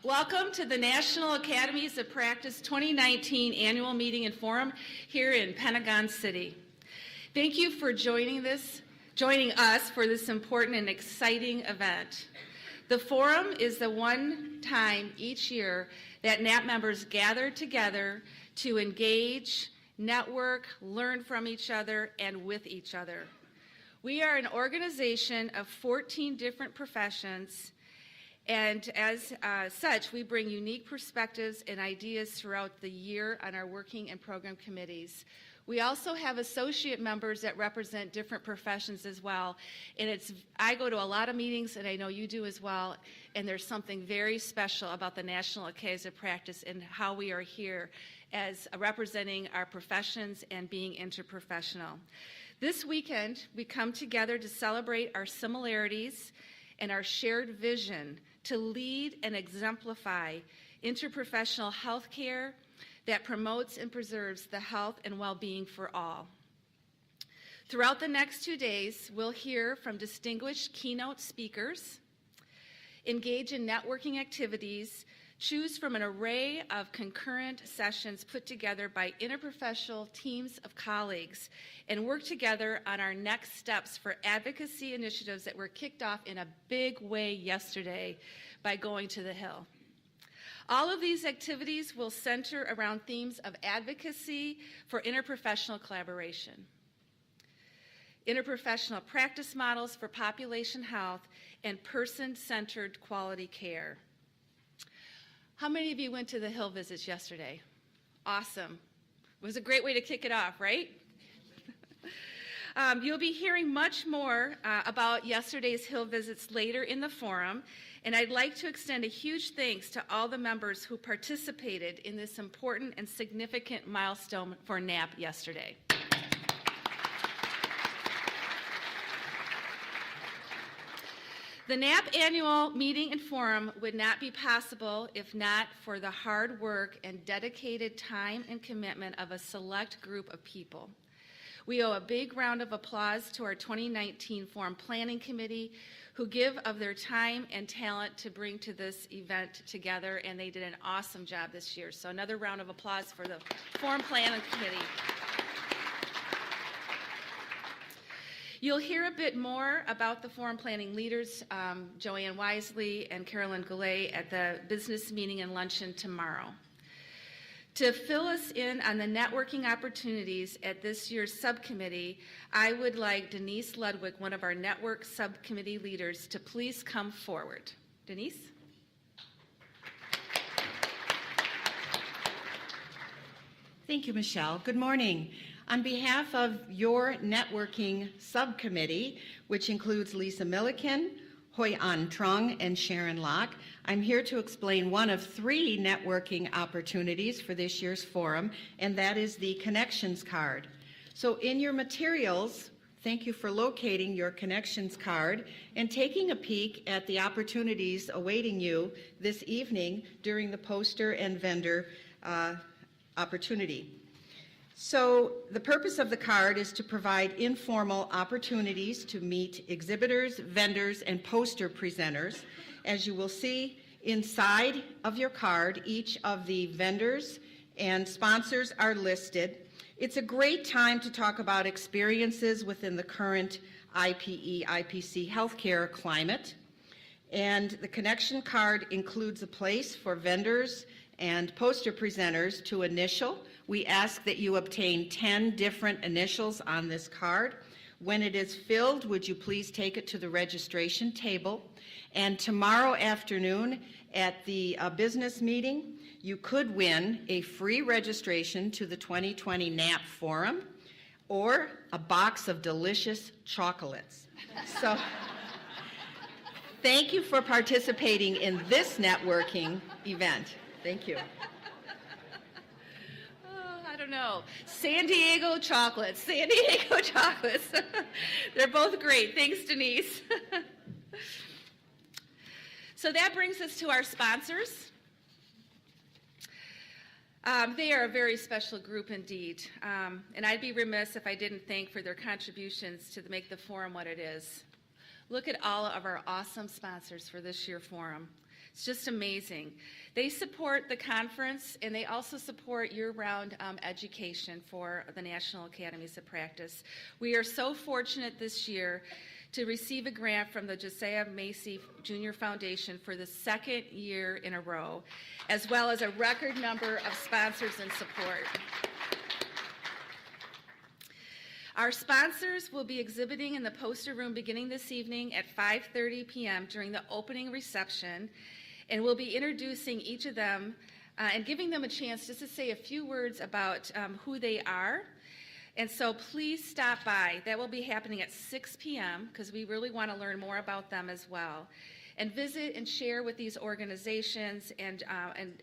Welcome to the National Academies of Practice 2019 Annual Meeting and Forum here in Pentagon City. Thank you for joining us for this important and exciting event. The forum is the one time each year that NAP members gather together to engage, network, learn from each other, and with each other. We are an organization of 14 different professions, and as such, we bring unique perspectives and ideas throughout the year on our working and program committees. We also have associate members that represent different professions as well. And I go to a lot of meetings, and I know you do as well, and there's something very special about the National Academies of Practice and how we are here as representing our professions and being interprofessional. This weekend, we come together to celebrate our similarities and our shared vision to lead and exemplify interprofessional health care that promotes and preserves the health and well-being for all. Throughout the next 2 days, we'll hear from distinguished keynote speakers, engage in networking activities, choose from an array of concurrent sessions put together by interprofessional teams of colleagues, and work together on our next steps for advocacy initiatives that were kicked off in a big way yesterday by Going to the Hill. All of these activities will center around themes of advocacy for interprofessional collaboration, interprofessional practice models for population health, and person-centered quality care. How many of you went to the Hill visits yesterday? Awesome. It was a great way to kick it off, right? You'll be hearing much more about yesterday's Hill visits later in the forum, and I'd like to extend a huge thanks to all the members who participated in this important and significant milestone for NAP yesterday. The NAP annual meeting and forum would not be possible if not for the hard work and dedicated time and commitment of a select group of people. We owe a big round of applause to our 2019 Forum Planning Committee, who give of their time and talent to bring to this event together, and they did an awesome job this year. So another round of applause for the Forum Planning Committee. You'll hear a bit more about the forum planning leaders, Joanne Wisely and Carolyn Goulet, at the business meeting and luncheon tomorrow. To fill us in on the networking opportunities at this year's subcommittee, I would like Denise Ludwig, one of our network subcommittee leaders, to please come forward. Denise? Thank you, Michelle. Good morning. On behalf of your networking subcommittee, which includes Lisa Milliken, Hoi An Trung, and Sharon Locke, I'm here to explain one of 3 networking opportunities for this year's forum, and that is the Connections Card. So in your materials, thank you for locating your Connections Card and taking a peek at the opportunities awaiting you this evening during the poster and vendor opportunity. So the purpose of the card is to provide informal opportunities to meet exhibitors, vendors, and poster presenters. As you will see inside of your card, each of the vendors and sponsors are listed. It's a great time to talk about experiences within the current IPE, IPC healthcare climate. And the connection card includes a place for vendors and poster presenters to initial. We ask that you obtain 10 different initials on this card. When it is filled, would you please take it to the registration table? And tomorrow afternoon at the business meeting, you could win a free registration to the 2020 NAP Forum or a box of delicious chocolates. So thank you for participating in this networking event. Thank you. I don't know. San Diego chocolates. San Diego chocolates. They're both great. Thanks, Denise. So that brings us to our sponsors. They are a very special group indeed, and I'd be remiss if I didn't thank for their contributions to make the forum what it is. Look at all of our awesome sponsors for this year's forum. It's just amazing. They support the conference, and they also support year-round education for the National Academies of Practice. We are so fortunate this year to receive a grant from the Josiah Macy Jr. Foundation for the second year in a row, as well as a record number of sponsors and support. Our sponsors will be exhibiting in the poster room beginning this evening at 5:30 p.m. during the opening reception, and we'll be introducing each of them and giving them a chance just to say a few words about who they are. And so please stop by. That will be happening at 6 p.m. because we really want to learn more about them as well. And visit and share with these organizations and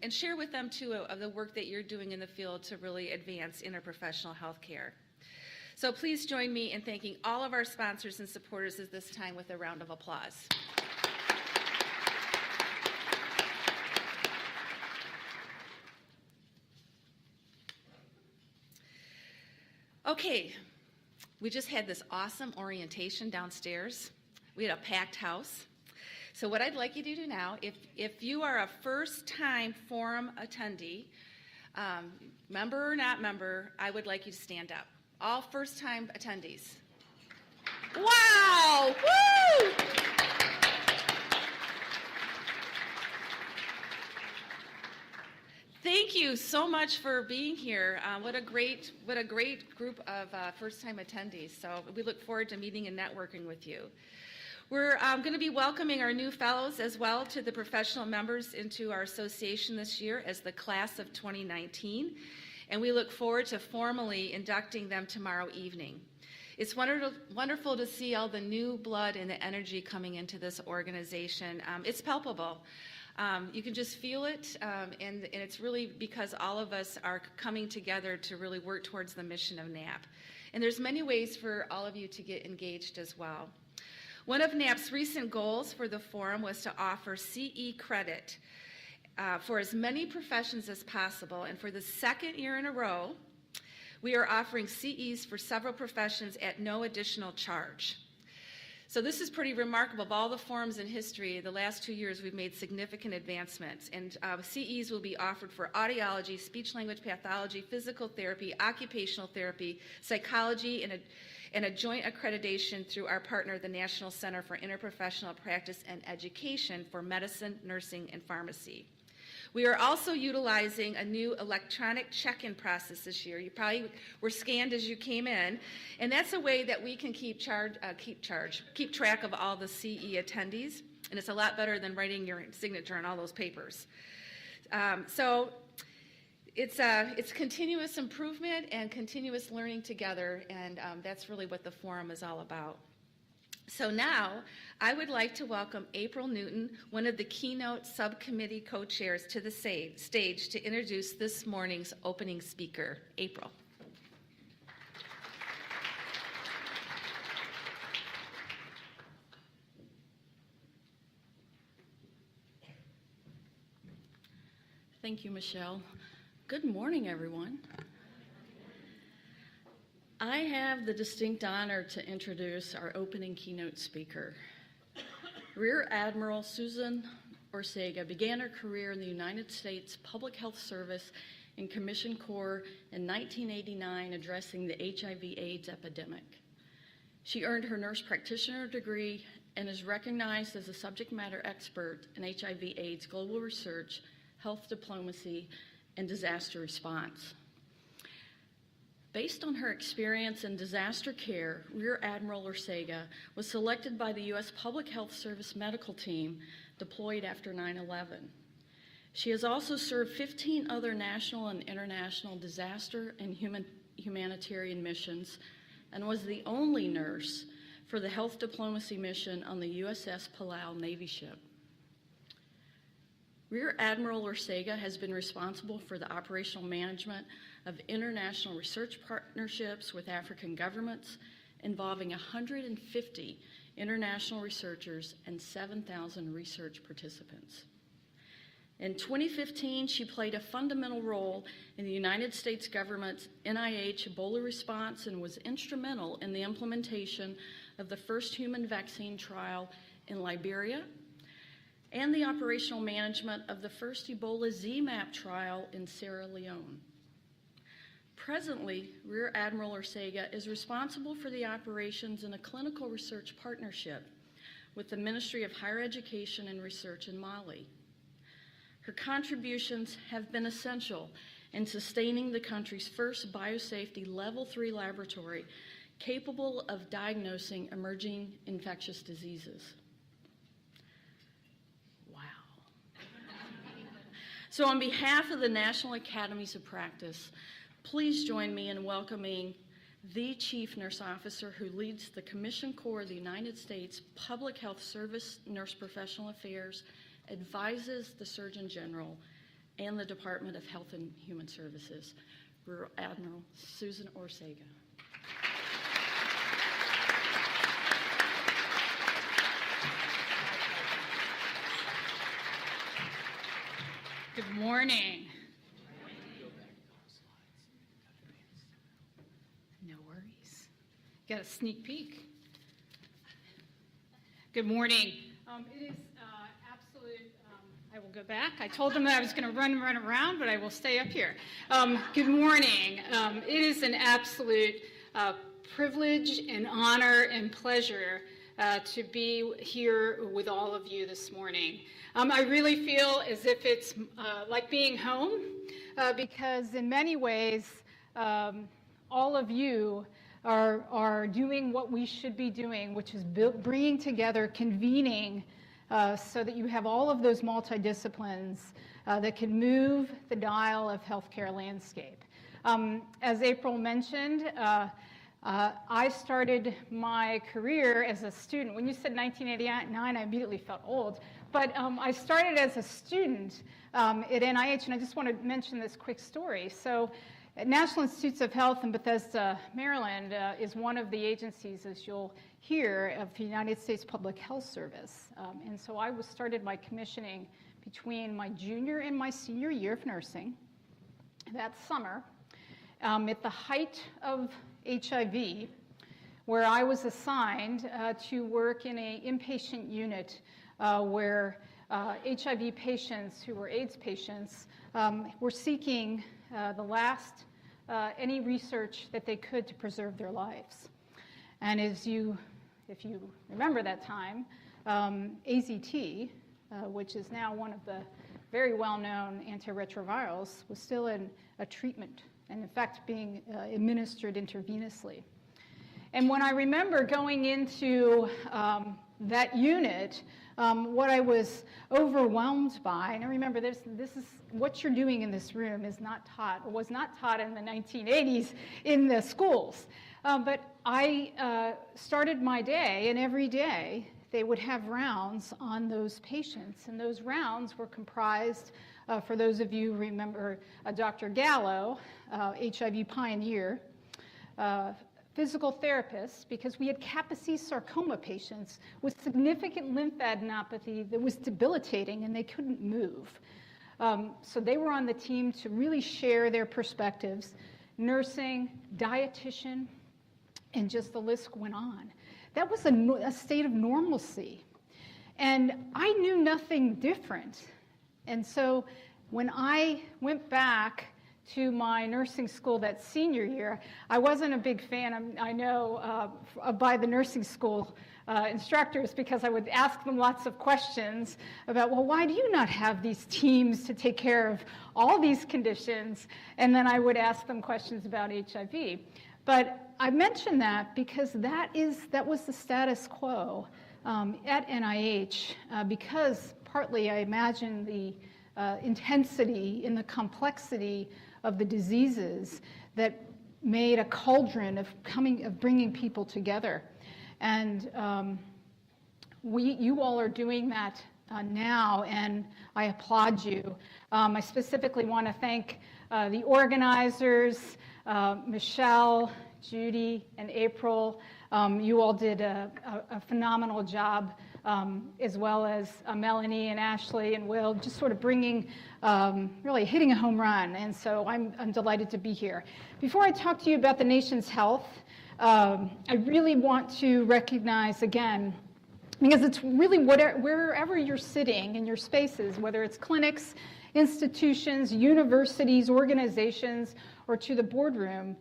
share with them too of the work that you're doing in the field to really advance interprofessional health care. So please join me in thanking all of our sponsors and supporters at this time with a round of applause. Okay, we just had this awesome orientation downstairs. We had a packed house. So what I'd like you to do now, if you are a first-time forum attendee, member or not member, I would like you to stand up. All first-time attendees. Wow! Woo! Thank you so much for being here. What a great group of first-time attendees. So we look forward to meeting and networking with you. We're going to be welcoming our new fellows as well to the professional members into our association this year as the class of 2019. And we look forward to formally inducting them tomorrow evening. It's wonderful to see all the new blood and the energy coming into this organization. It's palpable. You can just feel it, and it's really because all of us are coming together to really work towards the mission of NAP. And there's many ways for all of you to get engaged as well. One of NAP's recent goals for the forum was to offer CE credit for as many professions as possible, and for the second year in a row, we are offering CEs for several professions at no additional charge. So this is pretty remarkable. Of all the forums in history, the last 2 years we've made significant advancements, and CEs will be offered for audiology, speech-language pathology, physical therapy, occupational therapy, psychology, and a joint accreditation through our partner, the National Center for Interprofessional Practice and Education for Medicine, Nursing, and Pharmacy. We are also utilizing a new electronic check-in process this year. You probably were scanned as you came in, and that's a way that we can keep track of all the CE attendees, and it's a lot better than writing your signature on all those papers. So it's continuous improvement and continuous learning together, and that's really what the forum is all about. So now, I would like to welcome April Newton, one of the Keynote subcommittee co-chairs, to the stage to introduce this morning's opening speaker. April. Thank you, Michelle. Good morning, everyone. I have the distinct honor to introduce our opening keynote speaker. Rear Admiral Susan Orsega began her career in the United States Public Health Service in Commissioned Corps in 1989, addressing the HIV/AIDS epidemic. She earned her nurse practitioner degree and is recognized as a subject matter expert in HIV/AIDS global research, health diplomacy, and disaster response. Based on her experience in disaster care, Rear Admiral Orsega was selected by the U.S. Public Health Service medical team deployed after 9/11. She has also served 15 other national and international disaster and humanitarian missions and was the only nurse for the health diplomacy mission on the USS Palau Navy ship. Rear Admiral Orsega has been responsible for the operational management of international research partnerships with African governments involving 150 international researchers and 7,000 research participants. In 2015, she played a fundamental role in the United States government's NIH Ebola response and was instrumental in the implementation of the first human vaccine trial in Liberia and the operational management of the first Ebola ZMAP trial in Sierra Leone. Presently, Rear Admiral Orsega is responsible for the operations in a clinical research partnership with the Ministry of Higher Education and Research in Mali. Her contributions have been essential in sustaining the country's first biosafety Level 3 laboratory capable of diagnosing emerging infectious diseases. Wow. So on behalf of the National Academies of Practice, please join me in welcoming the Chief Nurse Officer who leads the Commissioned Corps of the United States Public Health Service Nurse Professional Affairs, advises the Surgeon General and the Department of Health and Human Services, Rear Admiral Susan Orsega. Good morning. No worries. Got a sneak peek. Good morning. It is absolute. I will go back. I told them that I was going to run around, but I will stay up here. Good morning. It is an absolute privilege and honor and pleasure to be here with all of you this morning. I really feel as if it's like being home because in many ways, all of you are doing what we should be doing, which is bringing together, convening, so that you have all of those multidisciplines that can move the dial of healthcare landscape. As April mentioned, I started my career as a student. When you said 1989, I immediately felt old. But I started as a student at NIH, and I just want to mention this quick story. So at National Institutes of Health in Bethesda, Maryland, is one of the agencies, as you'll hear, of the United States Public Health Service. And so I started my commissioning between my junior and my senior year of nursing that summer at the height of HIV, where I was assigned to work in an inpatient unit where HIV patients who were AIDS patients were seeking the last, any research that they could to preserve their lives. And if you remember that time, AZT, which is now one of the very well-known antiretrovirals, was still in a treatment, and in fact being administered intravenously. And when I remember going into that unit, what I was overwhelmed by, and I remember this is what you're doing in this room is not taught, or was not taught in the 1980s in the schools. But I started my day, and every day they would have rounds on those patients, and those rounds were comprised, for those of you who remember Dr. Gallo, HIV pioneer, physical therapists, because we had Kaposi sarcoma patients with significant lymphadenopathy that was debilitating and they couldn't move. So they were on the team to really share their perspectives, nursing, dietitian, and just the list went on. That was a state of normalcy. And I knew nothing different. And so when I went back to my nursing school that senior year, I wasn't a big fan, I know, by the nursing school instructors, because I would ask them lots of questions about, well, why do you not have these teams to take care of all these conditions? And then I would ask them questions about HIV. But I mention that because that was the status quo at NIH, because partly I imagine the intensity and the complexity of the diseases that made a cauldron of bringing people together. And you all are doing that now, and I applaud you. I specifically want to thank the organizers, Michelle, Judy, and April. You all did a phenomenal job, as well as Melanie and Ashley and Will, just sort of bringing, really hitting a home run. And so I'm delighted to be here. Before I talk to you about the nation's health, I really want to recognize again because it's really wherever you're sitting in your spaces, whether it's clinics, institutions, universities, organizations, or to the boardroom,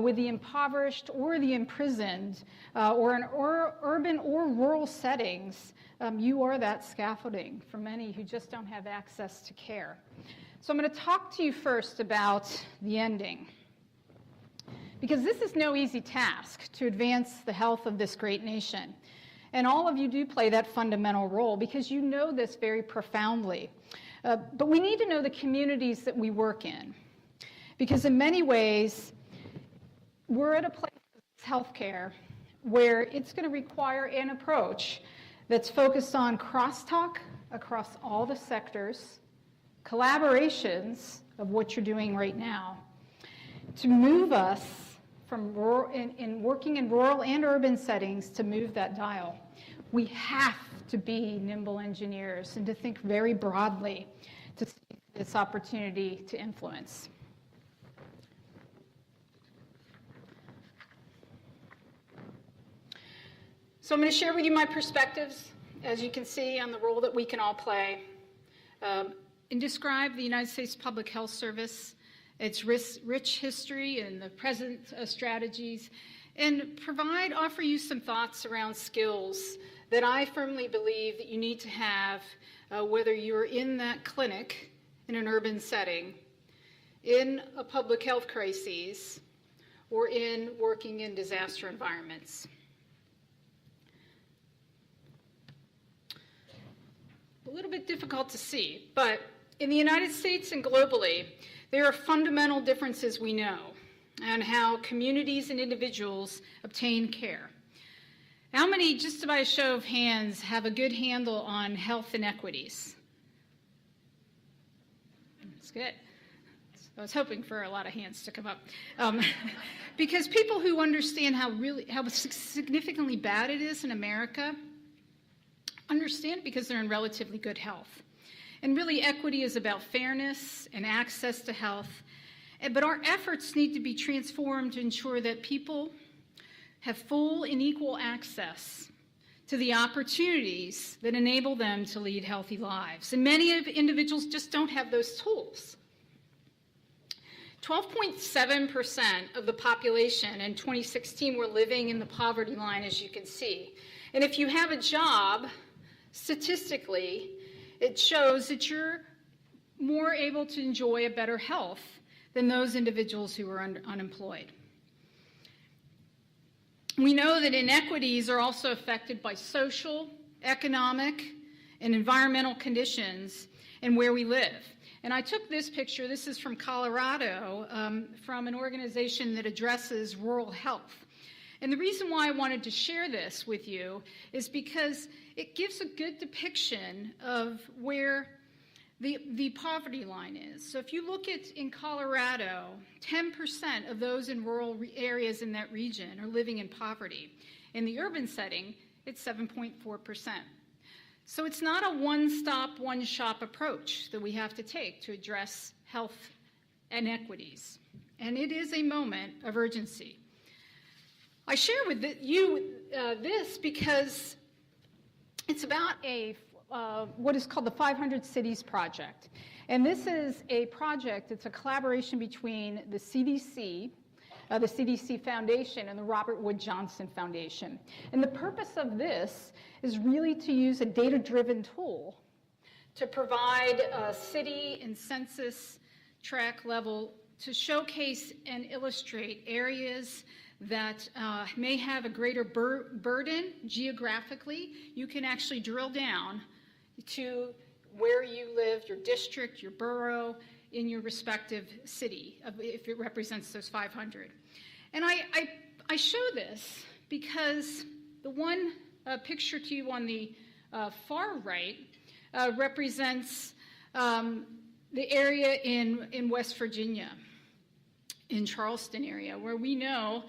with the impoverished or the imprisoned, or in urban or rural settings, you are that scaffolding for many who just don't have access to care. So I'm going to talk to you first about the ending, because this is no easy task to advance the health of this great nation. And all of you do play that fundamental role because you know this very profoundly. But we need to know the communities that we work in, because in many ways, we're at a place with healthcare where it's going to require an approach that's focused on crosstalk across all the sectors, collaborations of what you're doing right now, to move us from rural, in working in rural and urban settings, to move that dial. We have to be nimble engineers and to think very broadly to see this opportunity to influence. So I'm going to share with you my perspectives, as you can see, on the role that we can all play, and describe the United States Public Health Service, its rich history and the present strategies, and offer you some thoughts around skills that I firmly believe that you need to have, whether you're in that clinic in an urban setting, in a public health crisis, or in working in disaster environments. A little bit difficult to see, but in the United States and globally, there are fundamental differences we know on how communities and individuals obtain care. How many, just by a show of hands, have a good handle on health inequities? That's good. I was hoping for a lot of hands to come up. Because people who understand how significantly bad it is in America understand because they're in relatively good health. And really, equity is about fairness and access to health. But our efforts need to be transformed to ensure that people have full and equal access to the opportunities that enable them to lead healthy lives. And many individuals just don't have those tools. 12.7% of the population in 2016 were living in the poverty line, as you can see. And if you have a job, statistically, it shows that you're more able to enjoy a better health than those individuals who are unemployed. We know that inequities are also affected by social, economic, and environmental conditions and where we live. And I took this picture, this is from Colorado, from an organization that addresses rural health. And the reason why I wanted to share this with you is because it gives a good depiction of where the poverty line is. So if you look at, in Colorado, 10% of those in rural areas in that region are living in poverty. In the urban setting, it's 7.4%. So it's not a one-stop, one-shop approach that we have to take to address health inequities. And it is a moment of urgency. I share with you this because it's about what is called the 500 Cities Project. And this is a project, it's a collaboration between the CDC Foundation, and the Robert Wood Johnson Foundation. And the purpose of this is really to use a data-driven tool to provide a city and census tract level to showcase and illustrate areas that may have a greater burden geographically. You can actually drill down to where you live, your district, your borough, in your respective city, if it represents those 500. And I show this because the one picture to you on the far right represents the area in West Virginia, in Charleston area, where we know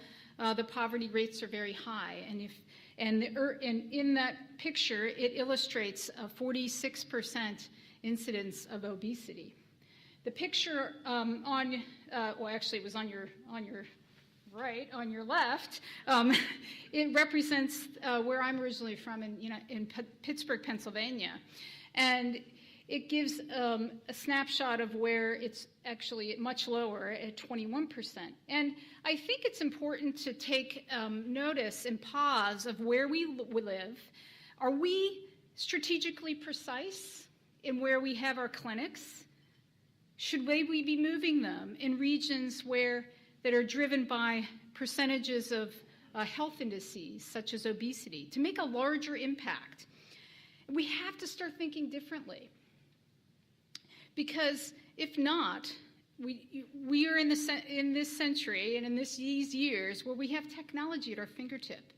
the poverty rates are very high. And in that picture, it illustrates a 46% incidence of obesity. The picture well, actually, it was on your right on your left, it represents where I'm originally from in Pittsburgh, Pennsylvania. And it gives a snapshot of where it's actually much lower at 21%. And I think it's important to take notice and pause of where we live. Are we strategically precise in where we have our clinics? Should we be moving them in regions that are driven by percentages of health indices, such as obesity, to make a larger impact? We have to start thinking differently. Because if not, we are in this century and in these years where we have technology at our fingertip,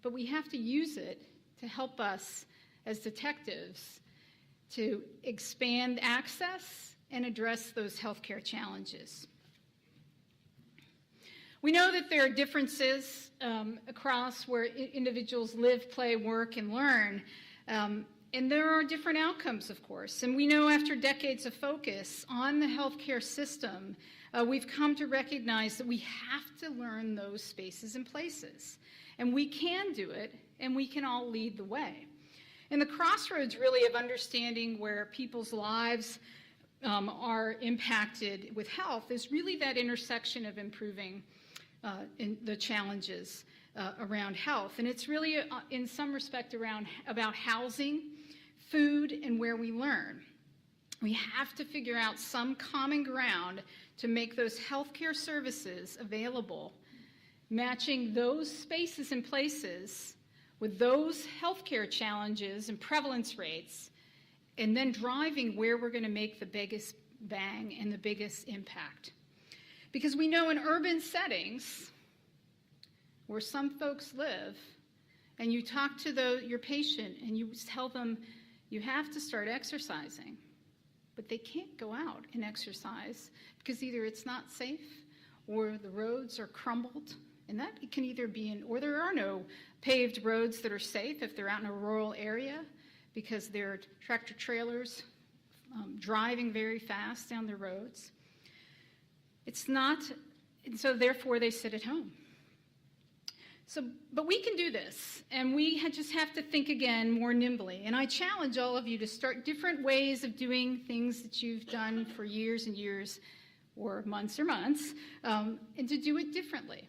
but we have to use it to help us as detectives to expand access and address those healthcare challenges. We know that there are differences across where individuals live, play, work, and learn. And there are different outcomes, of course. And we know after decades of focus on the healthcare system, we've come to recognize that we have to learn those spaces and places. And we can do it, and we can all lead the way. And the crossroads, really, of understanding where people's lives are impacted with health is really that intersection of improving in the challenges around health. And it's really, in some respect, about housing, food, and where we learn. We have to figure out some common ground to make those healthcare services available, matching those spaces and places with those healthcare challenges and prevalence rates, and then driving where we're going to make the biggest bang and the biggest impact. Because we know in urban settings where some folks live, and you talk to your patient and you tell them you have to start exercising, but they can't go out and exercise because either it's not safe or the roads are crumbled, and that can either be or there are no paved roads that are safe if they're out in a rural area because there are tractor trailers driving very fast down the roads. It's not, and so therefore they sit at home. But we can do this, and we just have to think again more nimbly. And I challenge all of you to start different ways of doing things that you've done for years and years, or months, and to do it differently.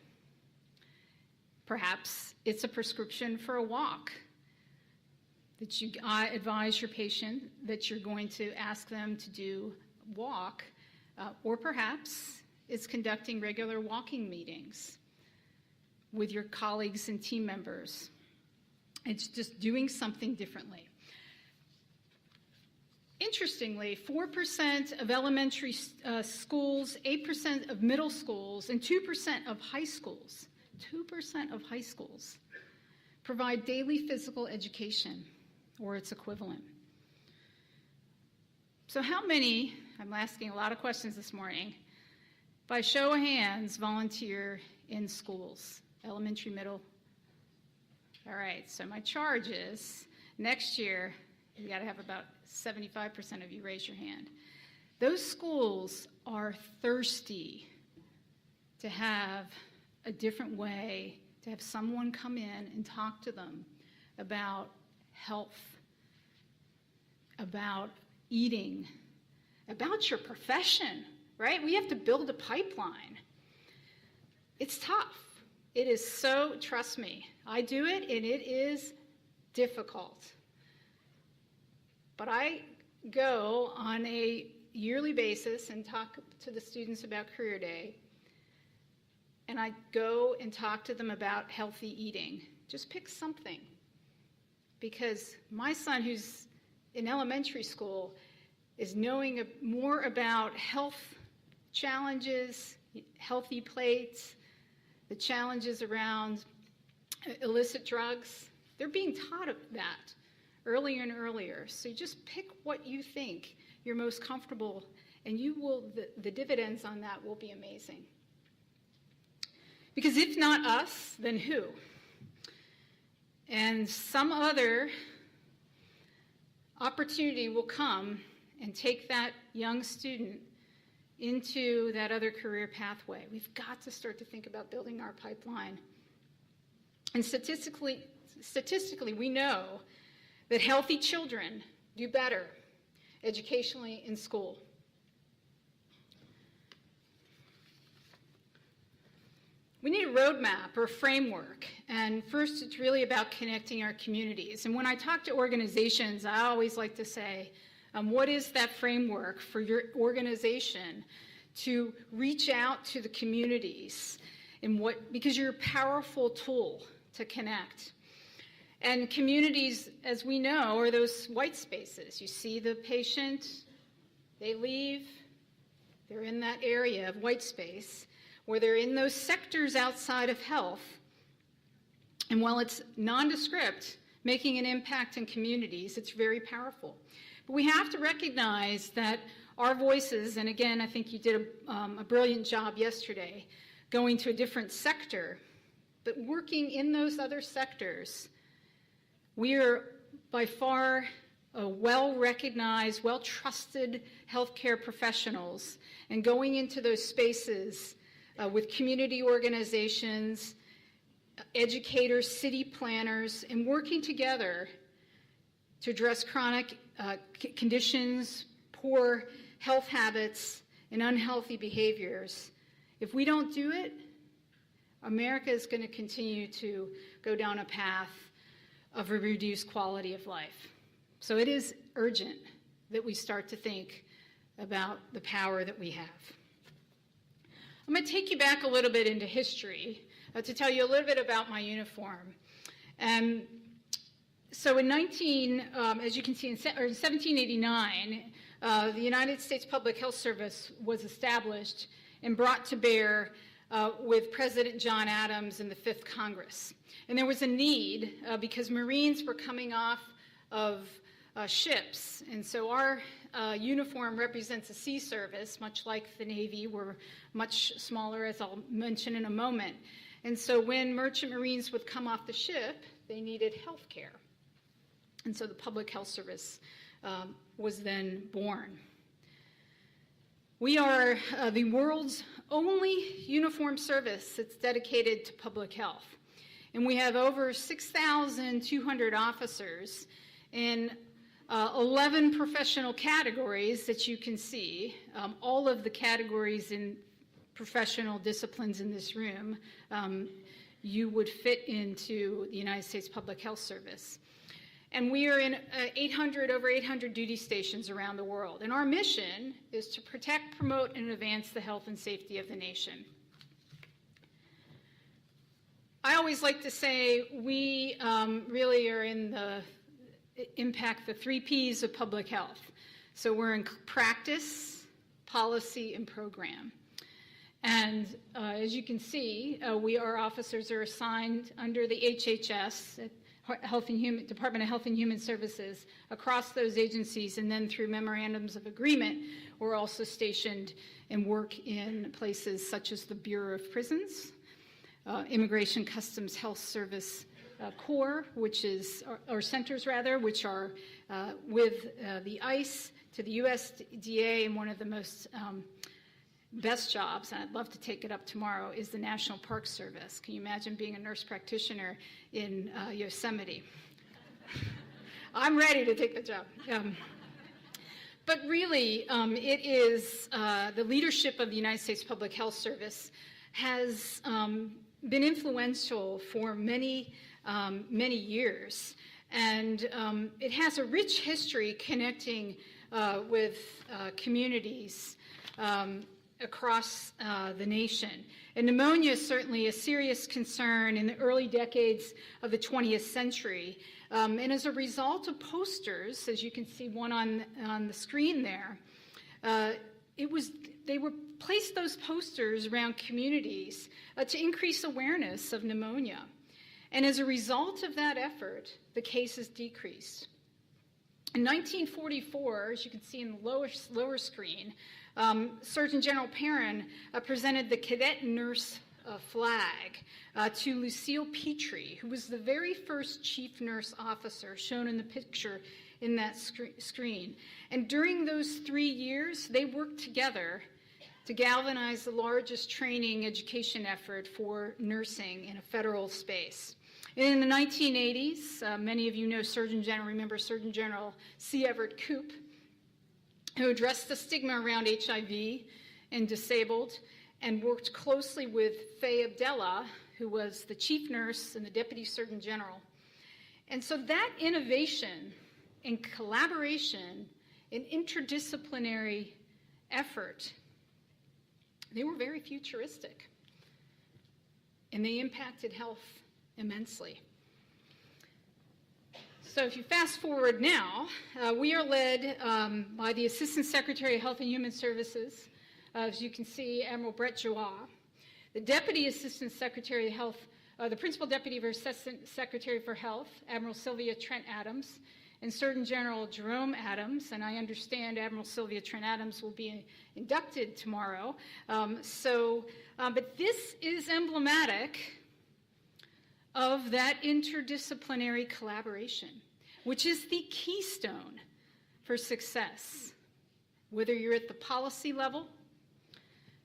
Perhaps it's a prescription for a walk that you advise your patient that you're going to ask them to walk, or perhaps it's conducting regular walking meetings with your colleagues and team members. It's just doing something differently. Interestingly, 4% of elementary schools, 8% of middle schools, and 2% of high schools, provide daily physical education or its equivalent. So how many, I'm asking a lot of questions this morning, by show of hands, volunteer in schools? Elementary, middle. All right, so my charge is next year, you got to have about 75% of you raise your hand. Those schools are thirsty to have a different way, to have someone come in and talk to them about health, about eating, about your profession, right? We have to build a pipeline. It's tough. It is so, trust me, I do it and it is difficult. But I go on a yearly basis and talk to the students about Career Day, and I go and talk to them about healthy eating. Just pick something. Because my son, who's in elementary school, is knowing more about health challenges, healthy plates, the challenges around illicit drugs. They're being taught that earlier and earlier. So you just pick what you think you're most comfortable, and the dividends on that will be amazing. Because if not us, then who? And some other opportunity will come and take that young student into that other career pathway. We've got to start to think about building our pipeline. And statistically, we know that healthy children do better educationally in school. We need a roadmap or a framework, and first it's really about connecting our communities. And when I talk to organizations, I always like to say, what is that framework for your organization to reach out to the communities, because you're a powerful tool to connect. And communities, as we know, are those white spaces. You see the patient, they leave, they're in that area of white space, where they're in those sectors outside of health. And while it's nondescript, making an impact in communities, it's very powerful. But we have to recognize that our voices, and again, I think you did a brilliant job yesterday, going to a different sector, but working in those other sectors, we are by far well-recognized, well-trusted healthcare professionals, and going into those spaces with community organizations, educators, city planners, and working together to address chronic conditions, poor health habits, and unhealthy behaviors. If we don't do it, America is going to continue to go down a path of a reduced quality of life. So it is urgent that we start to think about the power that we have. I'm going to take you back a little bit into history to tell you a little bit about my uniform. So in 1789, the United States Public Health Service was established and brought to bear with President John Adams in the 5th Congress. And there was a need because Marines were coming off of ships, and so our uniform represents a sea service, much like the Navy. We're much smaller, as I'll mention in a moment. And so when merchant Marines would come off the ship, they needed health care. And so the Public Health Service was then born. We are the world's only uniformed service that's dedicated to public health. And we have over 6,200 officers in 11 professional categories that you can see. All of the categories in professional disciplines in this room, you would fit into the United States Public Health Service. And we are in over 800 duty stations around the world. And our mission is to protect, promote, and advance the health and safety of the nation. I always like to say we really are in the impact the 3 Ps of public health. So we're in practice, policy, and program. And as you can see, our officers are assigned under the HHS, Department of Health and Human Services, across those agencies, and then through memorandums of agreement, we're also stationed and work in places such as the Bureau of Prisons, Immigration Customs Health Service Corps, or centers rather, which are with the ICE to the USDA, and one of the most best jobs, and I'd love to take it up tomorrow, is the National Park Service. Can you imagine being a nurse practitioner in Yosemite? I'm ready to take the job. But really, it is the leadership of the United States Public Health Service has been influential for many years. And it has a rich history connecting with communities across the nation. And pneumonia is certainly a serious concern in the early decades of the 20th century. And as a result of posters, as you can see one on the screen there, they were placed those posters around communities to increase awareness of pneumonia. And as a result of that effort, the cases decreased. In 1944, as you can see in the lower screen, Surgeon General Perrin presented the cadet nurse flag to Lucille Petrie, who was the very first chief nurse officer shown in the picture in that screen. And during those 3 years, they worked together to galvanize the largest training education effort for nursing in a federal space. In the 1980s, many of you know remember Surgeon General C. Everett Koop, who addressed the stigma around HIV and disabled and worked closely with Faye Abdallah, who was the chief nurse and the deputy surgeon general. And so that innovation and collaboration and interdisciplinary effort, they were very futuristic, and they impacted health immensely. So if you fast forward now, we are led by the Assistant Secretary of Health and Human Services, as you can see, Admiral Brett Joie, the Deputy Assistant Secretary of Health, the Principal Deputy of Assistant Secretary for Health, Admiral Sylvia Trent Adams, and Surgeon General Jerome Adams, and I understand Admiral Sylvia Trent Adams will be inducted tomorrow. But this is emblematic of that interdisciplinary collaboration, which is the keystone for success, whether you're at the policy level,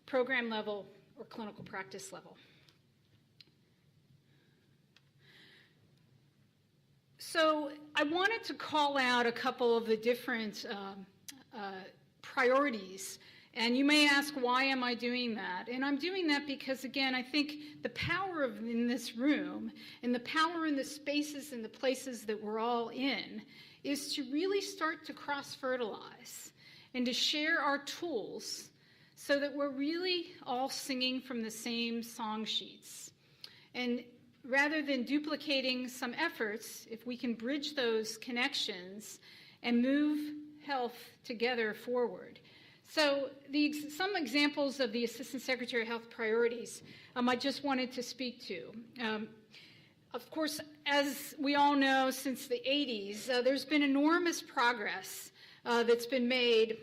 program level, or clinical practice level. So I wanted to call out a couple of the different priorities. And you may ask, why am I doing that? And I'm doing that because, again, I think the power in this room and the power in the spaces and the places that we're all in is to really start to cross-fertilize and to share our tools so that we're really all singing from the same song sheets. And rather than duplicating some efforts, if we can bridge those connections and move health together forward. So some examples of the Assistant Secretary of Health priorities I just wanted to speak to. Of course, as we all know, since the 80s, there's been enormous progress that's been made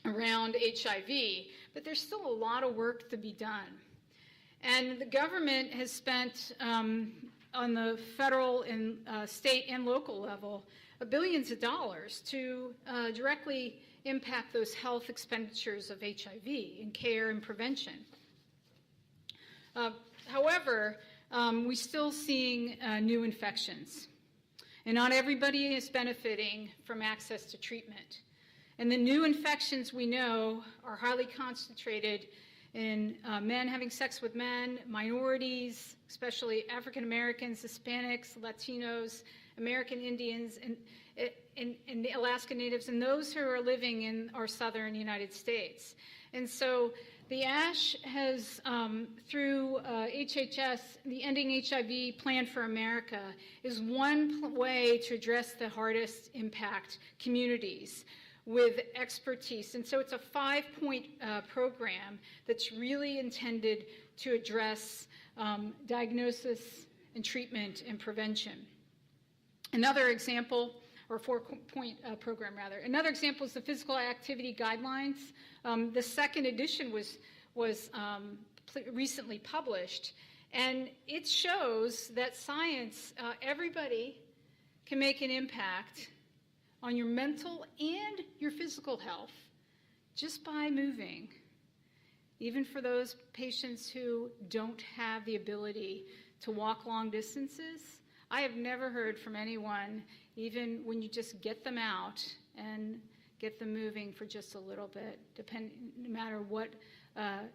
around HIV, but there's still a lot of work to be done. And the government has spent, on the federal and state and local level, billions of dollars to directly impact those health expenditures of HIV in care and prevention. However, we're still seeing new infections, and not everybody is benefiting from access to treatment. And the new infections we know are highly concentrated in men having sex with men, minorities, especially African Americans, Hispanics, Latinos, American Indians, and the Alaska Natives, and those who are living in our southern United States. And so the ASH has, through HHS, the Ending HIV Plan for America, is one way to address the hardest impact communities with expertise. And so it's a 5-point program that's really intended to address diagnosis and treatment and prevention. Another example, or 4-point program rather. Another example is the physical activity guidelines. The second edition was recently published, and it shows that science, everybody can make an impact on your mental and your physical health just by moving, even for those patients who don't have the ability to walk long distances. I have never heard from anyone, even when you just get them out and get them moving for just a little bit, no matter what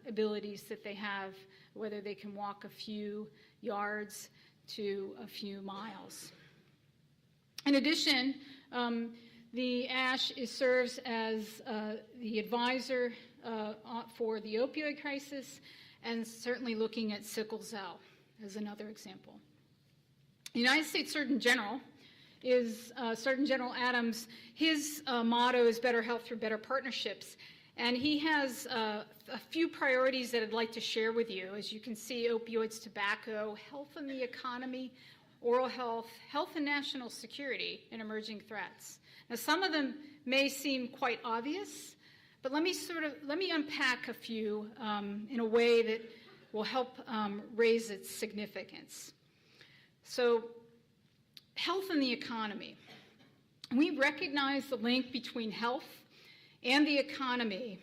abilities that they have, whether they can walk a few yards to a few miles. In addition, the ASH serves as the advisor for the opioid crisis, and certainly looking at sickle cell as another example. The United States Surgeon General is Surgeon General Adams. His motto is better health through better partnerships, and he has a few priorities that I'd like to share with you. As you can see, opioids, tobacco, health and the economy, oral health, health and national security, and emerging threats. Now, some of them may seem quite obvious, but let me unpack a few in a way that will help raise its significance. So, health and the economy. We recognize the link between health and the economy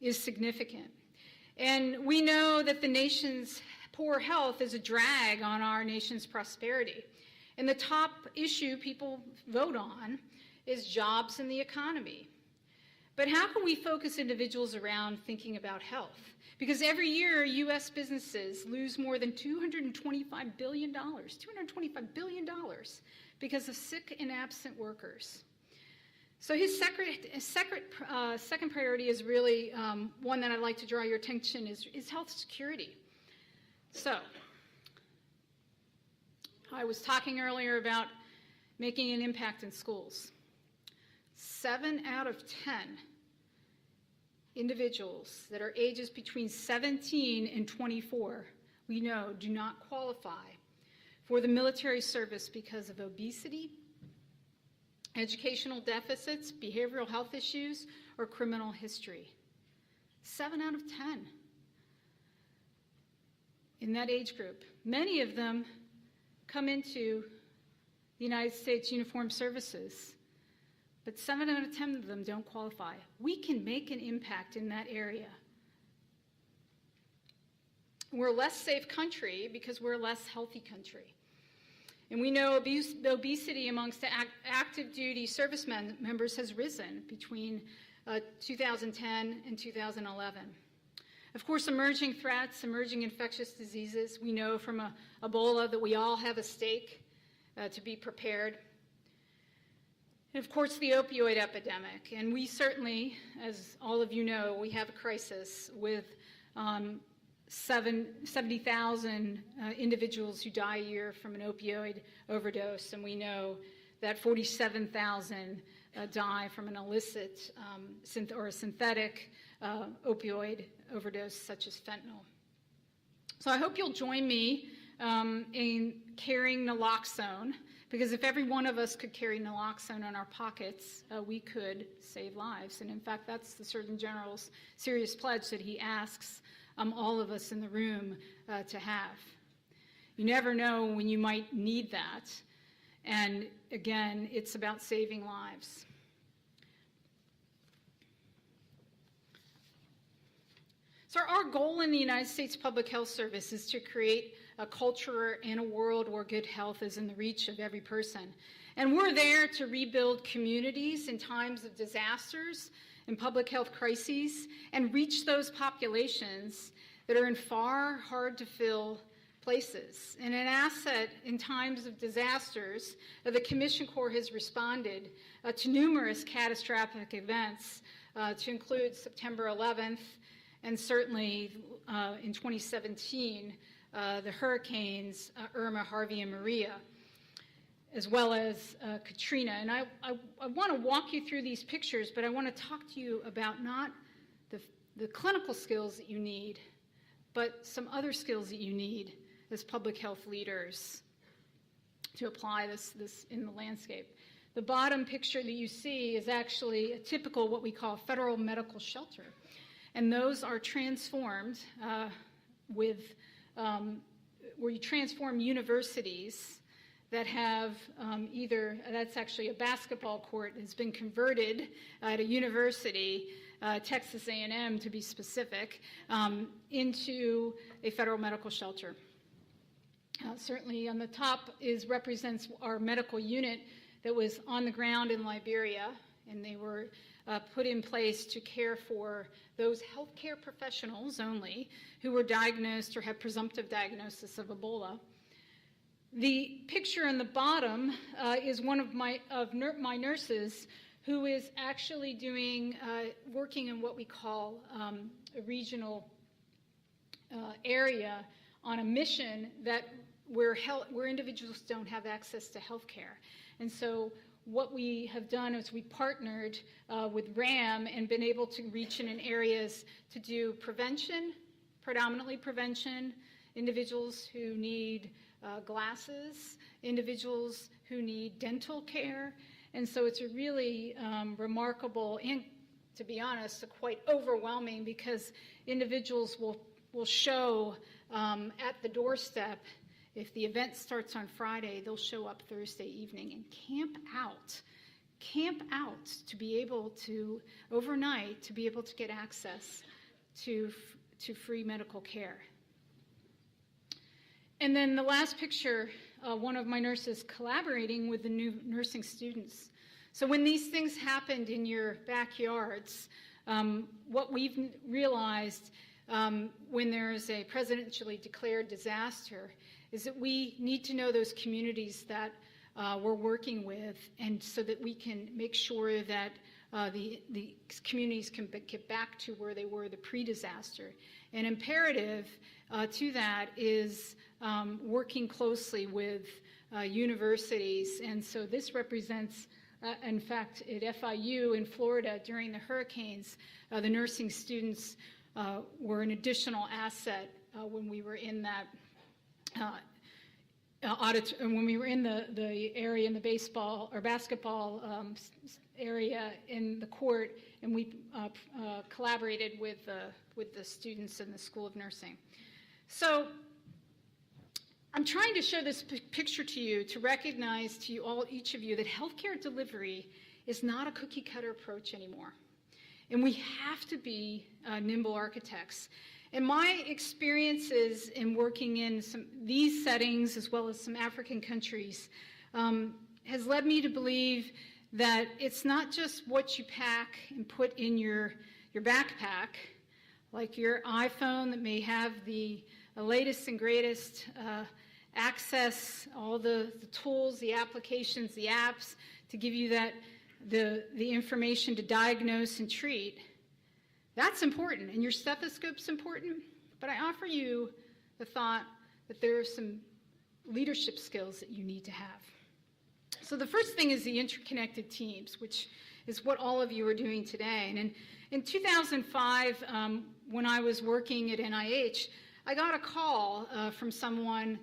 is significant. And we know that the nation's poor health is a drag on our nation's prosperity. And the top issue people vote on is jobs and the economy. But how can we focus individuals around thinking about health? Because every year, U.S. businesses lose more than $225 billion, $225 billion because of sick and absent workers. So his second priority is really one that I'd like to draw your attention is health security. So I was talking earlier about making an impact in schools. 7 out of 10 individuals that are ages between 17 and 24, we know, do not qualify for the military service because of obesity, educational deficits, behavioral health issues, or criminal history. 7 out of 10 in that age group. Many of them come into the United States Uniformed Services, but 7 out of 10 of them don't qualify. We can make an impact in that area. We're a less safe country because we're a less healthy country. And we know obesity amongst the active duty service members has risen between 2010 and 2011. Of course, emerging threats, emerging infectious diseases, we know from Ebola that we all have a stake to be prepared. And of course, the opioid epidemic. And we certainly, as all of you know, we have a crisis with 70,000 individuals who die a year from an opioid overdose, and we know that 47,000 die from an illicit or a synthetic opioid overdose such as fentanyl. So I hope you'll join me in carrying naloxone, because if every one of us could carry naloxone in our pockets, we could save lives. And in fact, that's the Surgeon General's serious pledge that he asks all of us in the room to have. You never know when you might need that. And again, it's about saving lives. So our goal in the United States Public Health Service is to create a culture and a world where good health is in the reach of every person. And we're there to rebuild communities in times of disasters and public health crises and reach those populations that are in far, hard-to-fill places. And an asset in times of disasters, the Commission Corps has responded to numerous catastrophic events, to include September 11th, and certainly in 2017, the hurricanes Irma, Harvey, and Maria, as well as Katrina. And I want to walk you through these pictures, but I want to talk to you about not the clinical skills that you need, but some other skills that you need as public health leaders to apply this in the landscape. The bottom picture that you see is actually a typical what we call federal medical shelter. And those are transformed where you transform universities that have either, that's actually a basketball court has been converted at a university, Texas A&M to be specific, into a federal medical shelter. Certainly on the top represents our medical unit that was on the ground in Liberia, and they were put in place to care for those healthcare professionals only who were diagnosed or had presumptive diagnosis of Ebola. The picture on the bottom is one of my nurses who is actually working in what we call a regional area on a mission where individuals don't have access to health care. And so what we have done is we partnered with RAM and been able to reach in areas to do prevention, predominantly prevention, individuals who need glasses, individuals who need dental care. And so it's a really remarkable and, to be honest, quite overwhelming, because individuals will show at the doorstep. If the event starts on Friday, they'll show up Thursday evening and camp out camp out to be able to, overnight, to be able to get access to free medical care. And then the last picture, one of my nurses collaborating with the new nursing students. So when these things happened in your backyards, what we've realized when there is a presidentially declared disaster is that we need to know those communities that we're working with, and so that we can make sure that the communities can get back to where they were the pre-disaster. An imperative to that is working closely with universities, and so this represents, in fact, at FIU in Florida during the hurricanes, the nursing students were an additional asset when we were in that when we were in the area in the baseball or basketball area in the court, and we collaborated with the students in the School of Nursing. So I'm trying to show this picture to you to recognize to you all, each of you, that healthcare delivery is not a cookie cutter approach anymore. And we have to be nimble architects. And my experiences in working in these settings, as well as some African countries, has led me to believe that it's not just what you pack and put in your backpack, like your iPhone that may have the latest and greatest access, all the tools, the applications, the apps to give you the information to diagnose and treat. That's important, and your stethoscope's important, but I offer you the thought that there are some leadership skills that you need to have. So the first thing is the interconnected teams, which is what all of you are doing today. And in 2005, when I was working at NIH, I got a call from someone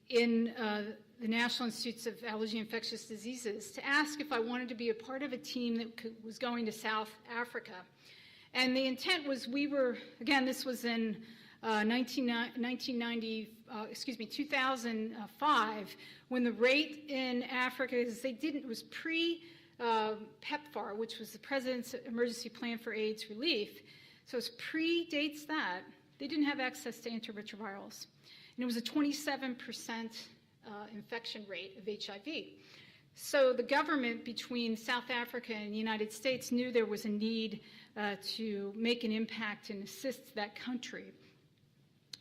in the National Institutes of Allergy and Infectious Diseases to ask if I wanted to be a part of a team that was going to South Africa. And the intent was, this was in 2005, when the rate in Africa was pre-PEPFAR, which was the President's Emergency Plan for AIDS Relief. So it predates that. They didn't have access to antiretrovirals. And it was a 27% infection rate of HIV. So the government between South Africa and the United States knew there was a need to make an impact and assist that country.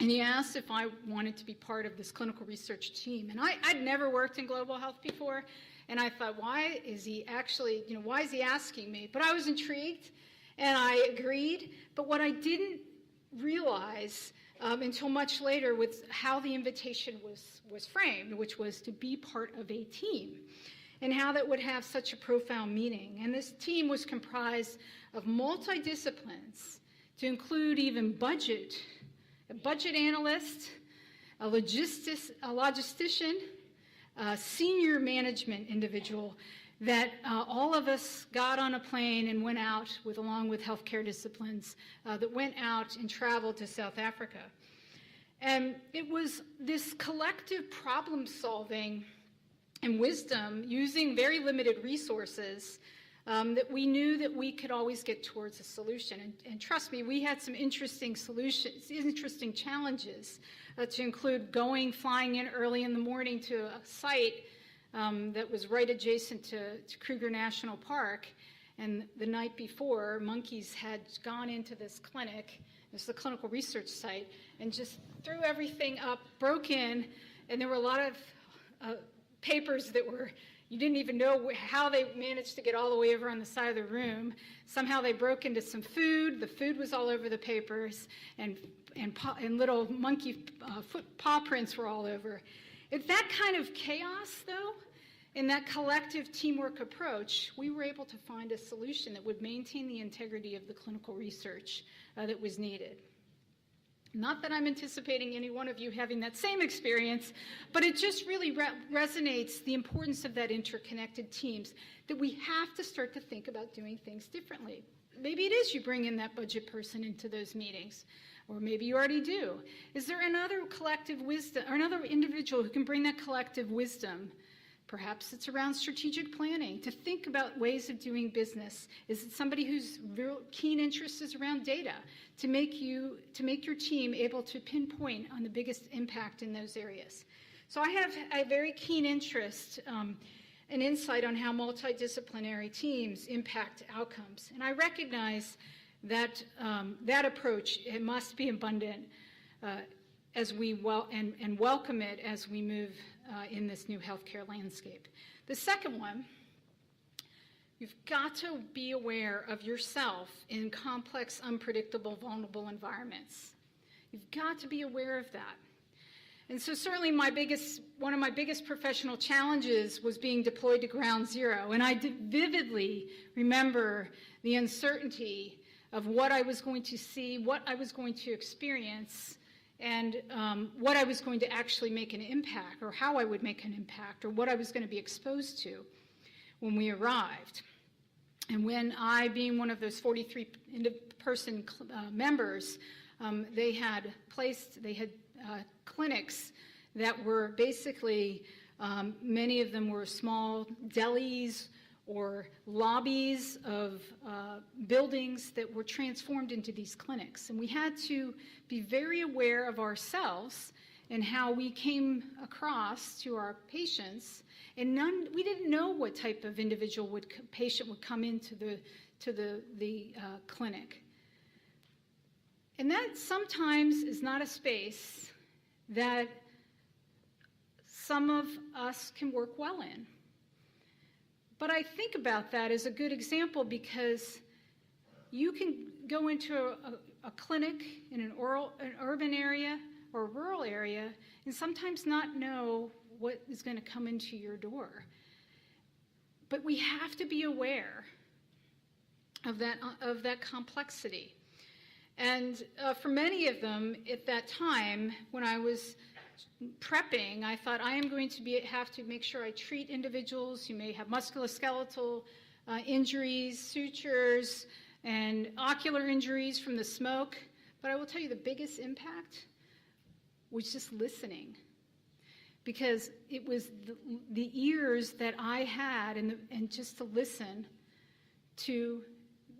And he asked if I wanted to be part of this clinical research team. And I'd never worked in global health before, and I thought, why is he asking me? But I was intrigued, and I agreed. But what I didn't realize until much later was how the invitation was framed, which was to be part of a team, and how that would have such a profound meaning. And this team was comprised of multidisciplines, to include even a budget analyst, a logistician, a senior management individual, that all of us got on a plane and went out along with healthcare disciplines that went out and traveled to South Africa. And it was this collective problem solving and wisdom, using very limited resources, that we knew that we could always get towards a solution. And trust me, we had some interesting challenges to include flying in early in the morning to a site that was right adjacent to Kruger National Park. And the night before, monkeys had gone into this clinic, this is the clinical research site, and just threw everything up, broke in, and there were a lot of papers that you didn't even know how they managed to get all the way over on the side of the room. Somehow they broke into some food. The food was all over the papers, and little monkey paw prints were all over. It's that kind of chaos, though, in that collective teamwork approach, we were able to find a solution that would maintain the integrity of the clinical research that was needed. Not that I'm anticipating any one of you having that same experience, but it just really resonates the importance of that interconnected teams, that we have to start to think about doing things differently. Maybe it is you bring in that budget person into those meetings, or maybe you already do. Is there another collective wisdom, or another individual who can bring that collective wisdom Perhaps it's around strategic planning, to think about ways of doing business. Is it somebody whose real keen interest is around data, to make your team able to pinpoint on the biggest impact in those areas? So I have a very keen interest and insight on how multidisciplinary teams impact outcomes. And I recognize that that approach, it must be abundant as we welcome it as we move in this new healthcare landscape. The second one, you've got to be aware of yourself in complex, unpredictable, vulnerable environments. You've got to be aware of that. And so certainly one of my biggest professional challenges was being deployed to ground zero. And I vividly remember the uncertainty of what I was going to see, what I was going to experience, and what I was going to actually make an impact, or how I would make an impact, or what I was going to be exposed to when we arrived. And when I, being one of those 43 person members, they had clinics that were basically, many of them were small delis or lobbies of buildings that were transformed into these clinics. And we had to be very aware of ourselves and how we came across to our patients. And we didn't know what type of patient would come into the clinic. And that sometimes is not a space that some of us can work well in. But I think about that as a good example because you can go into a clinic in an urban area or a rural area and sometimes not know what is going to come into your door. But we have to be aware of that complexity. And for many of them at that time, when I was prepping, I thought I am going to have to make sure I treat individuals who may have musculoskeletal injuries, sutures, and ocular injuries from the smoke. But I will tell you the biggest impact was just listening, because it was the ears that I had and just to listen to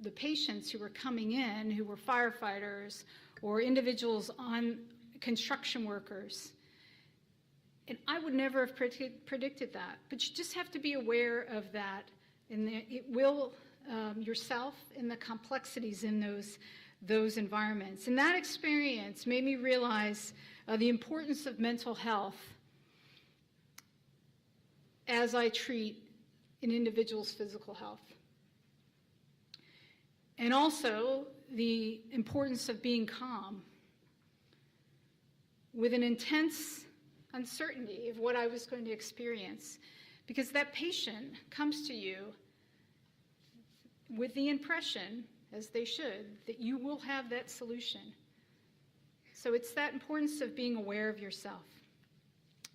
the patients who were coming in, who were firefighters or individuals on construction workers. And I would never have predicted that, but you just have to be aware of that, and it will yourself and the complexities in those environments. And that experience made me realize the importance of mental health as I treat an individual's physical health. And also the importance of being calm with an intense uncertainty of what I was going to experience, because that patient comes to you with the impression, as they should, that you will have that solution. So it's that importance of being aware of yourself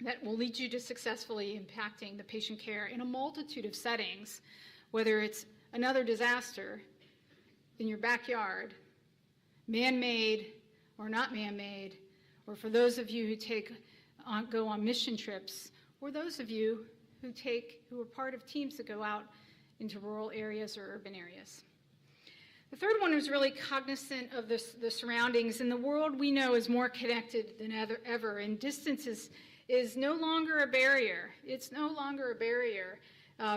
that will lead you to successfully impacting the patient care in a multitude of settings, whether it's another disaster in your backyard, man-made or not man-made, or for those of you who go on mission trips, or those of you who are part of teams that go out into rural areas or urban areas. The third one is really cognizant of the surroundings, and the world we know is more connected than ever, and distance is no longer a barrier. It's no longer a barrier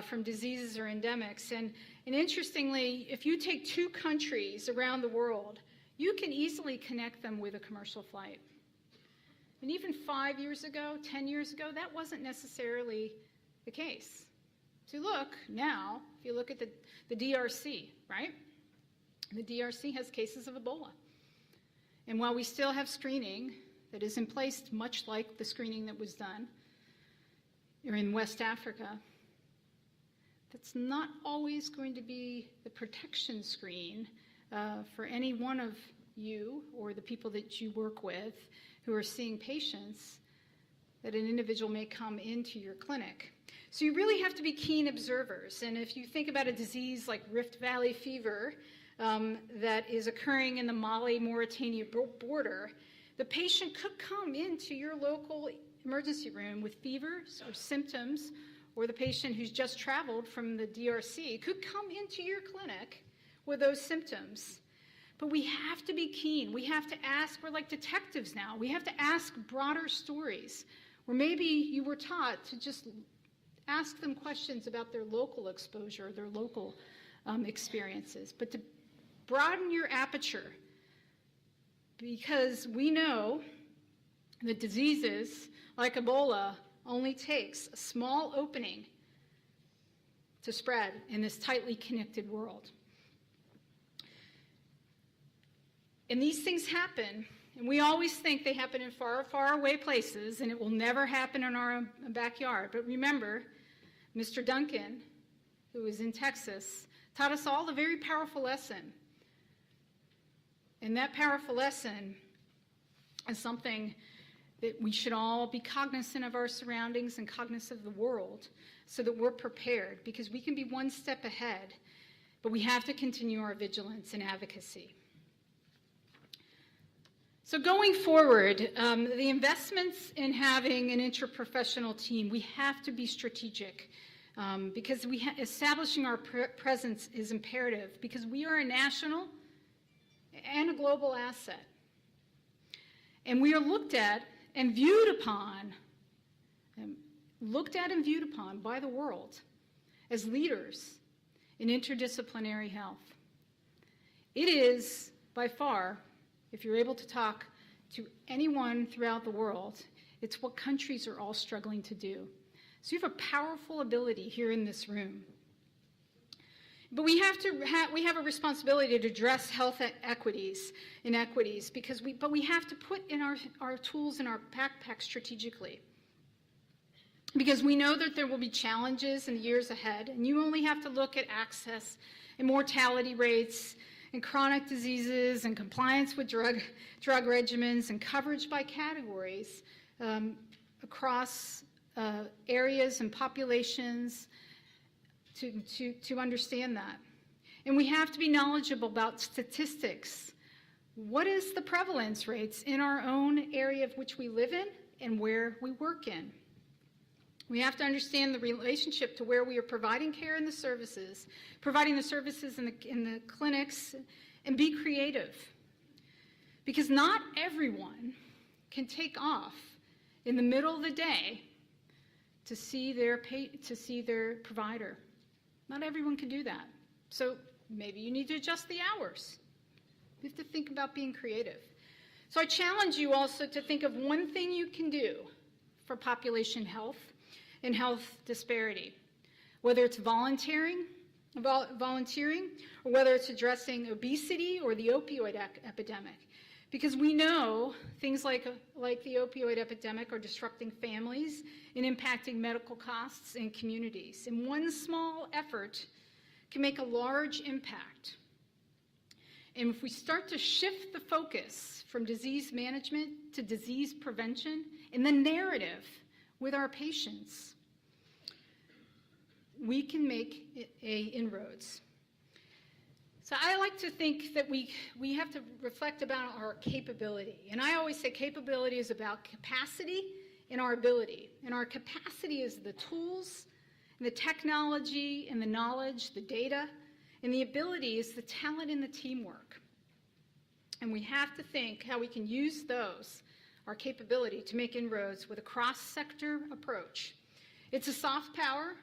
from diseases or endemics. And interestingly, if you take two countries around the world, you can easily connect them with a commercial flight. And even 5 years ago, 10 years ago, that wasn't necessarily the case. So look now, if you look at the DRC, right? The DRC has cases of Ebola. And while we still have screening that is in place, much like the screening that was done in West Africa, that's not always going to be the protection screen for any one of you or the people that you work with who are seeing patients that an individual may come into your clinic. So you really have to be keen observers. And if you think about a disease like Rift Valley fever that is occurring in the Mali-Mauritania border, the patient could come into your local emergency room with fevers or symptoms or the patient who's just traveled from the DRC could come into your clinic with those symptoms. But we have to be keen. We have to ask, we're like detectives now. We have to ask broader stories, where maybe you were taught to just ask them questions about their local exposure, their local experiences, but to broaden your aperture, because we know that diseases like Ebola only takes a small opening to spread in this tightly connected world. And these things happen, and we always think they happen in far, far away places, and it will never happen in our own backyard. But remember, Mr. Duncan, who was in Texas, taught us all a very powerful lesson. And that powerful lesson is something that we should all be cognizant of our surroundings and cognizant of the world so that we're prepared, because we can be one step ahead, but we have to continue our vigilance and advocacy. So going forward, the investments in having an interprofessional team, we have to be strategic because establishing our presence is imperative, because we are a national and a global asset. And we are looked at and viewed upon by the world as leaders in interdisciplinary health. It is by far, if you're able to talk to anyone throughout the world, it's what countries are all struggling to do. So you have a powerful ability here in this room. But we have a responsibility to address health inequities, but we have to put in our tools in our backpack strategically. Because we know that there will be challenges in the years ahead, and you only have to look at access and mortality rates and chronic diseases and compliance with drug regimens and coverage by categories across areas and populations to understand that. And we have to be knowledgeable about statistics. What is the prevalence rates in our own area of which we live in and where we work in? We have to understand the relationship to where we are providing care and the services, providing the services in the clinics, and be creative. Because not everyone can take off in the middle of the day to see their provider. Not everyone can do that. So maybe you need to adjust the hours. You have to think about being creative. So I challenge you also to think of one thing you can do for population health and health disparity, whether it's volunteering, or whether it's addressing obesity or the opioid epidemic. Because we know things like the opioid epidemic are disrupting families and impacting medical costs in communities. And one small effort can make a large impact. And if we start to shift the focus from disease management to disease prevention in the narrative with our patients, we can make inroads. So I like to think that we have to reflect about our capability. And I always say capability is about capacity and our ability. And our capacity is the tools, and the technology, and the knowledge, the data, and the ability is the talent and the teamwork. And we have to think how we can use those, our capability, to make inroads with a cross-sector approach. It's a soft power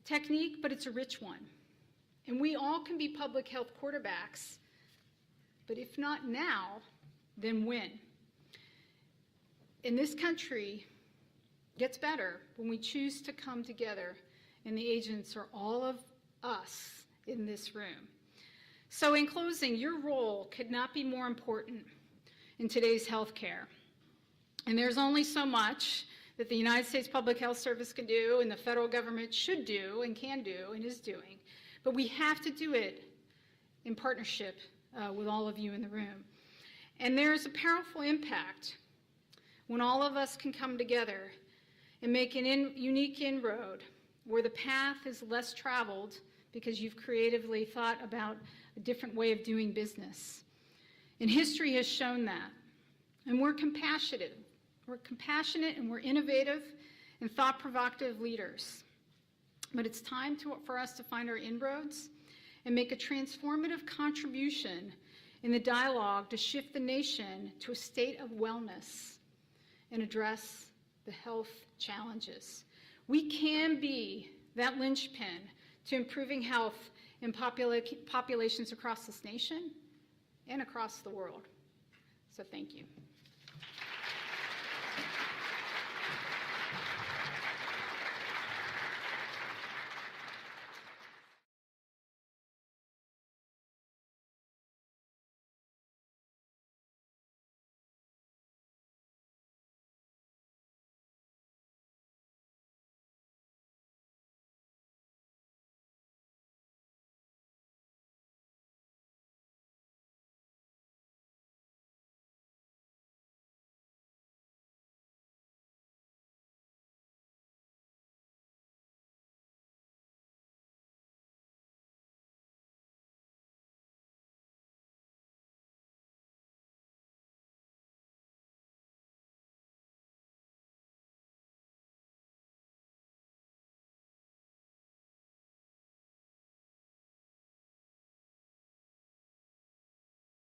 technique, but it's a rich one. And we all can be public health quarterbacks, but if not now, then when? And this country gets better when we choose to come together, and the agents are all of us in this room. So in closing, your role could not be more important in today's healthcare. And there's only so much that the United States Public Health Service can do, and the federal government should do, and can do, and is doing. But we have to do it in partnership with all of you in the room. And there's a powerful impact when all of us can come together and make an unique inroad where the path is less traveled because you've creatively thought about a different way of doing business. And history has shown that. And we're compassionate and we're innovative, and thought-provocative leaders. But it's time for us to find our inroads and make a transformative contribution in the dialogue to shift the nation to a state of wellness and address the health challenges. We can be that linchpin to improving health in populations across this nation and across the world. So thank you.